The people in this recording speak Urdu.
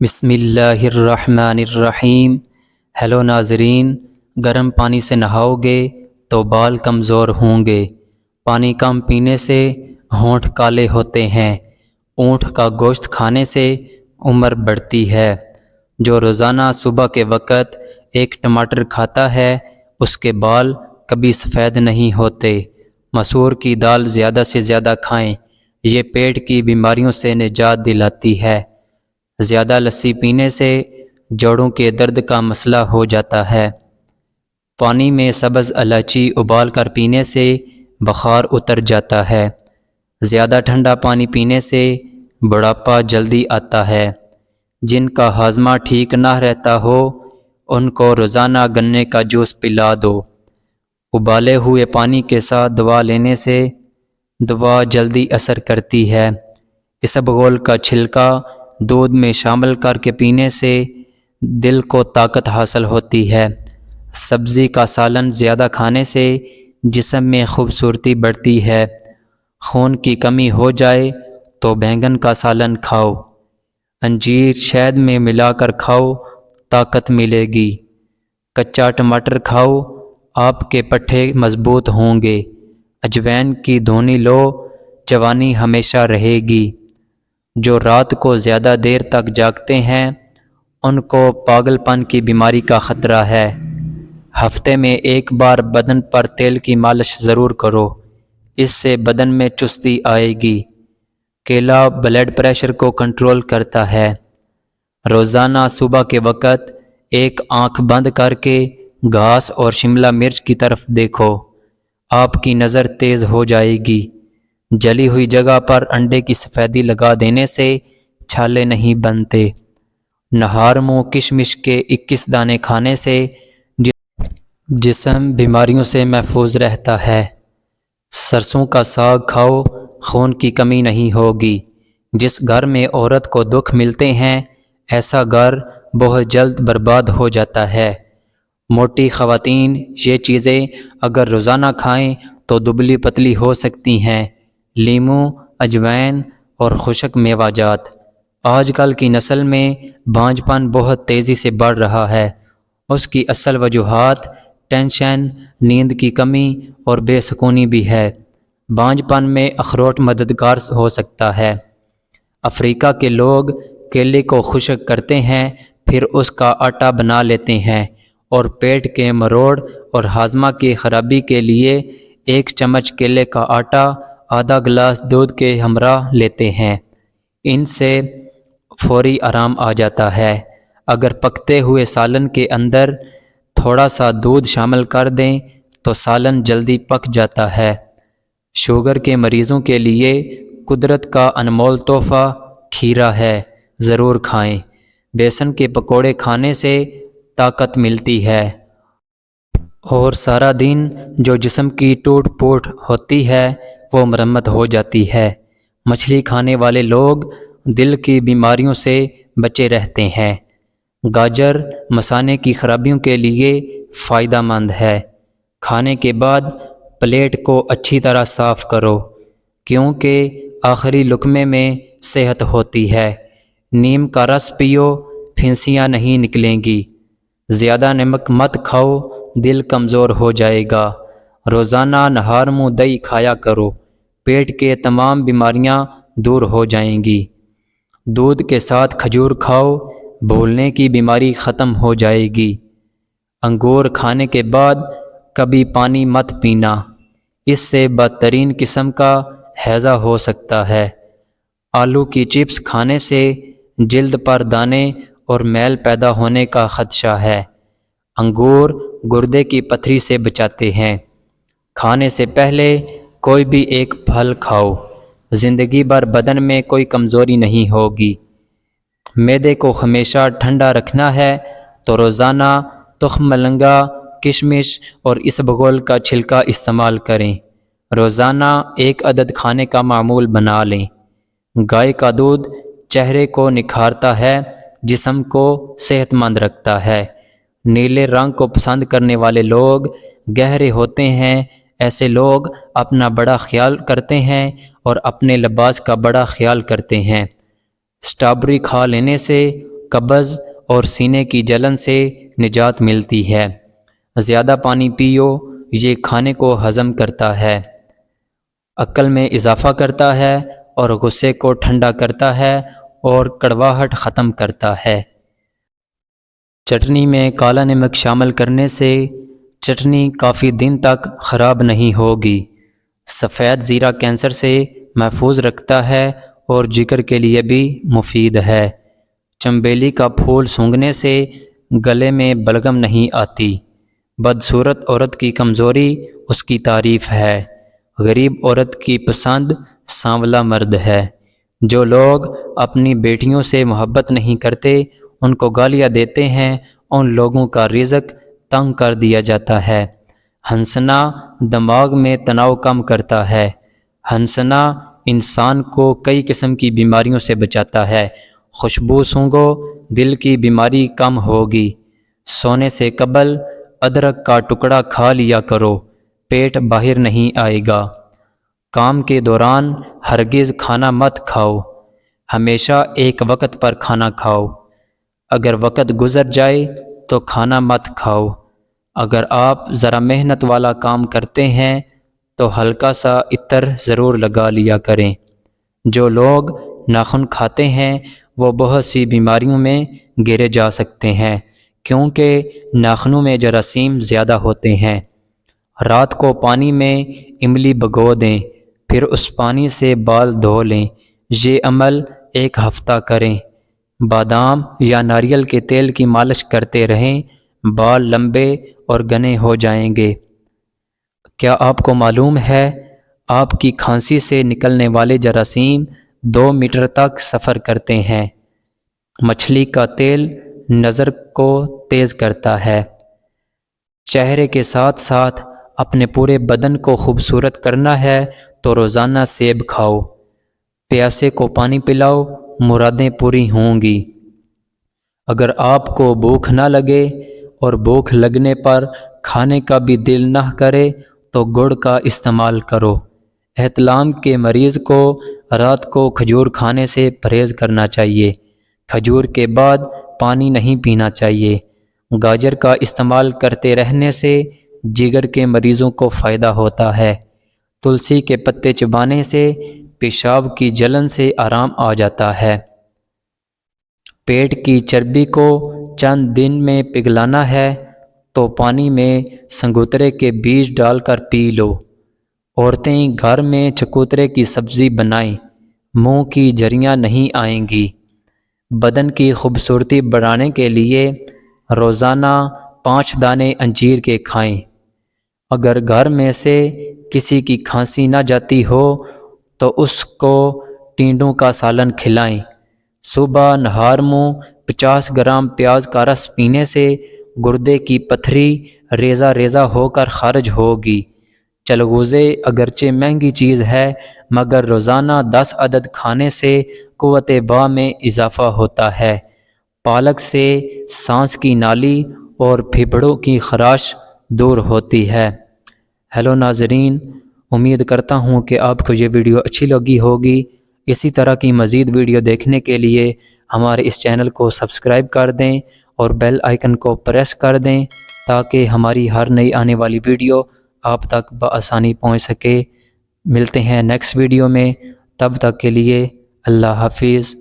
بسم اللہ الرحمن الرحیم۔ ہیلو ناظرین، گرم پانی سے نہاؤ گے تو بال کمزور ہوں گے۔ پانی کم پینے سے ہونٹ کالے ہوتے ہیں۔ اونٹ کا گوشت کھانے سے عمر بڑھتی ہے۔ جو روزانہ صبح کے وقت ایک ٹماٹر کھاتا ہے اس کے بال کبھی سفید نہیں ہوتے۔ مسور کی دال زیادہ سے زیادہ کھائیں، یہ پیٹ کی بیماریوں سے نجات دلاتی ہے۔ زیادہ لسی پینے سے جوڑوں کے درد کا مسئلہ ہو جاتا ہے۔ پانی میں سبز الائچی ابال کر پینے سے بخار اتر جاتا ہے۔ زیادہ ٹھنڈا پانی پینے سے بڑھاپا جلدی آتا ہے۔ جن کا ہاضمہ ٹھیک نہ رہتا ہو ان کو روزانہ گنے کا جوس پلا دو۔ ابالے ہوئے پانی کے ساتھ دوا لینے سے دوا جلدی اثر کرتی ہے۔ اسبغول کا چھلکا دودھ میں شامل کر کے پینے سے دل کو طاقت حاصل ہوتی ہے۔ سبزی کا سالن زیادہ کھانے سے جسم میں خوبصورتی بڑھتی ہے۔ خون کی کمی ہو جائے تو بینگن کا سالن کھاؤ۔ انجیر شہد میں ملا کر کھاؤ، طاقت ملے گی۔ کچا ٹماٹر کھاؤ، آپ کے پٹھے مضبوط ہوں گے۔ اجوائن کی دھونی لو، جوانی ہمیشہ رہے گی۔ جو رات کو زیادہ دیر تک جاگتے ہیں ان کو پاگل پن کی بیماری کا خطرہ ہے۔ ہفتے میں ایک بار بدن پر تیل کی مالش ضرور کرو، اس سے بدن میں چستی آئے گی۔ کیلا بلڈ پریشر کو کنٹرول کرتا ہے۔ روزانہ صبح کے وقت ایک آنکھ بند کر کے گھاس اور شملہ مرچ کی طرف دیکھو، آپ کی نظر تیز ہو جائے گی۔ جلی ہوئی جگہ پر انڈے کی سفیدی لگا دینے سے چھالے نہیں بنتے۔ نہار منہ کشمش کے 21 دانے کھانے سے جسم بیماریوں سے محفوظ رہتا ہے۔ سرسوں کا ساگ کھاؤ، خون کی کمی نہیں ہوگی۔ جس گھر میں عورت کو دکھ ملتے ہیں ایسا گھر بہت جلد برباد ہو جاتا ہے۔ موٹی خواتین یہ چیزیں اگر روزانہ کھائیں تو دبلی پتلی ہو سکتی ہیں۔ لیموں، اجوائن اور خشک میوہ جات۔ آج کل کی نسل میں بانجھ پن بہت تیزی سے بڑھ رہا ہے۔ اس کی اصل وجوہات ٹینشن، نیند کی کمی اور بے سکونی بھی ہے۔ بانجھ پن میں اخروٹ مددگار ہو سکتا ہے۔ افریقہ کے لوگ کیلے کو خشک کرتے ہیں پھر اس کا آٹا بنا لیتے ہیں اور پیٹ کے مروڑ اور ہاضمہ کی خرابی کے لیے 1 چمچ کیلے کا آٹا آدھا گلاس دودھ کے ہمراہ لیتے ہیں۔ ان سے فوری آرام آ جاتا ہے۔ اگر پکتے ہوئے سالن کے اندر تھوڑا سا دودھ شامل کر دیں تو سالن جلدی پک جاتا ہے۔ شوگر کے مریضوں کے لیے قدرت کا انمول تحفہ کھیرا ہے، ضرور کھائیں۔ بیسن کے پکوڑے کھانے سے طاقت ملتی ہے اور سارا دن جو جسم کی ٹوٹ پھوٹ ہوتی ہے وہ مرمت ہو جاتی ہے۔ مچھلی کھانے والے لوگ دل کی بیماریوں سے بچے رہتے ہیں۔ گاجر مثانے کی خرابیوں کے لیے فائدہ مند ہے۔ کھانے کے بعد پلیٹ کو اچھی طرح صاف کرو کیونکہ آخری لقمے میں صحت ہوتی ہے۔ نیم کا رس پیو، پھنسیاں نہیں نکلیں گی۔ زیادہ نمک مت کھاؤ، دل کمزور ہو جائے گا۔ روزانہ نہار منہ دہی کھایا کرو، پیٹ کے تمام بیماریاں دور ہو جائیں گی۔ دودھ کے ساتھ کھجور کھاؤ، بھولنے کی بیماری ختم ہو جائے گی۔ انگور کھانے کے بعد کبھی پانی مت پینا، اس سے بدترین قسم کا ہیضہ ہو سکتا ہے۔ آلو کی چپس کھانے سے جلد پر دانے اور میل پیدا ہونے کا خدشہ ہے۔ انگور گردے کی پتھری سے بچاتے ہیں۔ کھانے سے پہلے کوئی بھی ایک پھل کھاؤ، زندگی بھر بدن میں کوئی کمزوری نہیں ہوگی۔ معدے کو ہمیشہ ٹھنڈا رکھنا ہے تو روزانہ تخم ملنگا، کشمش اور اسبغول کا چھلکا استعمال کریں۔ روزانہ 1 عدد کھانے کا معمول بنا لیں۔ گائے کا دودھ چہرے کو نکھارتا ہے، جسم کو صحت مند رکھتا ہے۔ نیلے رنگ کو پسند کرنے والے لوگ گہرے ہوتے ہیں۔ ایسے لوگ اپنا بڑا خیال کرتے ہیں اور اپنے لباس کا بڑا خیال کرتے ہیں۔ اسٹرابری کھا لینے سے قبض اور سینے کی جلن سے نجات ملتی ہے۔ زیادہ پانی پیو، یہ کھانے کو ہضم کرتا ہے، عقل میں اضافہ کرتا ہے اور غصے کو ٹھنڈا کرتا ہے اور کڑواہٹ ختم کرتا ہے۔ چٹنی میں کالا نمک شامل کرنے سے چٹنی کافی دن تک خراب نہیں ہوگی۔ سفید زیرہ کینسر سے محفوظ رکھتا ہے اور جگر کے لیے بھی مفید ہے۔ چنبیلی کا پھول سونگھنے سے گلے میں بلغم نہیں آتی۔ بدصورت عورت کی کمزوری اس کی تعریف ہے۔ غریب عورت کی پسند سانولا مرد ہے۔ جو لوگ اپنی بیٹیوں سے محبت نہیں کرتے ان کو گالیاں دیتے ہیں، ان لوگوں کا رزق تنگ کر دیا جاتا ہے۔ ہنسنا دماغ میں تناؤ کم کرتا ہے۔ ہنسنا انسان کو کئی قسم کی بیماریوں سے بچاتا ہے۔ خوشبو سونگھو، دل کی بیماری کم ہوگی۔ سونے سے قبل ادرک کا ٹکڑا کھا لیا کرو، پیٹ باہر نہیں آئے گا۔ کام کے دوران ہرگز کھانا مت کھاؤ، ہمیشہ ایک وقت پر کھانا کھاؤ۔ اگر وقت گزر جائے تو کھانا مت کھاؤ۔ اگر آپ ذرا محنت والا کام کرتے ہیں تو ہلکا سا عطر ضرور لگا لیا کریں۔ جو لوگ ناخن کھاتے ہیں وہ بہت سی بیماریوں میں گھیرے جا سکتے ہیں کیونکہ ناخنوں میں جراثیم زیادہ ہوتے ہیں۔ رات کو پانی میں املی بھگو دیں، پھر اس پانی سے بال دھو لیں۔ یہ عمل 1 ہفتہ کریں۔ بادام یا ناریل کے تیل کی مالش کرتے رہیں، بال لمبے اور گھنے ہو جائیں گے۔ کیا آپ کو معلوم ہے آپ کی کھانسی سے نکلنے والے جراثیم 2 میٹر تک سفر کرتے ہیں؟ مچھلی کا تیل نظر کو تیز کرتا ہے۔ چہرے کے ساتھ ساتھ اپنے پورے بدن کو خوبصورت کرنا ہے تو روزانہ سیب کھاؤ۔ پیاسے کو پانی پلاؤ، مرادیں پوری ہوں گی۔ اگر آپ کو بھوک نہ لگے اور بھوک لگنے پر کھانے کا بھی دل نہ کرے تو گڑ کا استعمال کرو۔ احتلام کے مریض کو رات کو کھجور کھانے سے پرہیز کرنا چاہیے۔ کھجور کے بعد پانی نہیں پینا چاہیے۔ گاجر کا استعمال کرتے رہنے سے جگر کے مریضوں کو فائدہ ہوتا ہے۔ تلسی کے پتے چبانے سے پیشاب کی جلن سے آرام آ جاتا ہے۔ پیٹ کی چربی کو چند دن میں پگھلانا ہے تو پانی میں سنگوترے کے بیج ڈال کر پی لو۔ عورتیں گھر میں چکوترے کی سبزی بنائیں، منہ کی جھریاں نہیں آئیں گی۔ بدن کی خوبصورتی بڑھانے کے لیے روزانہ 5 دانے انجیر کے کھائیں۔ اگر گھر میں سے کسی کی کھانسی نہ جاتی ہو تو اس کو ٹینڈوں کا سالن کھلائیں۔ صبح نہار منہ 50 گرام پیاز کا رس پینے سے گردے کی پتھری ریزہ ریزہ ہو کر خارج ہوگی۔ چلغوزے اگرچہ مہنگی چیز ہے مگر روزانہ 10 عدد کھانے سے قوت باء میں اضافہ ہوتا ہے۔ پالک سے سانس کی نالی اور پھیپھڑوں کی خراش دور ہوتی ہے۔ ہیلو ناظرین، امید کرتا ہوں کہ آپ کو یہ ویڈیو اچھی لگی ہوگی۔ اسی طرح کی مزید ویڈیو دیکھنے کے لیے ہمارے اس چینل کو سبسکرائب کر دیں اور بیل آئیکن کو پریس کر دیں تاکہ ہماری ہر نئی آنے والی ویڈیو آپ تک بآسانی پہنچ سکے۔ ملتے ہیں نیکسٹ ویڈیو میں، تب تک کے لیے اللہ حافظ۔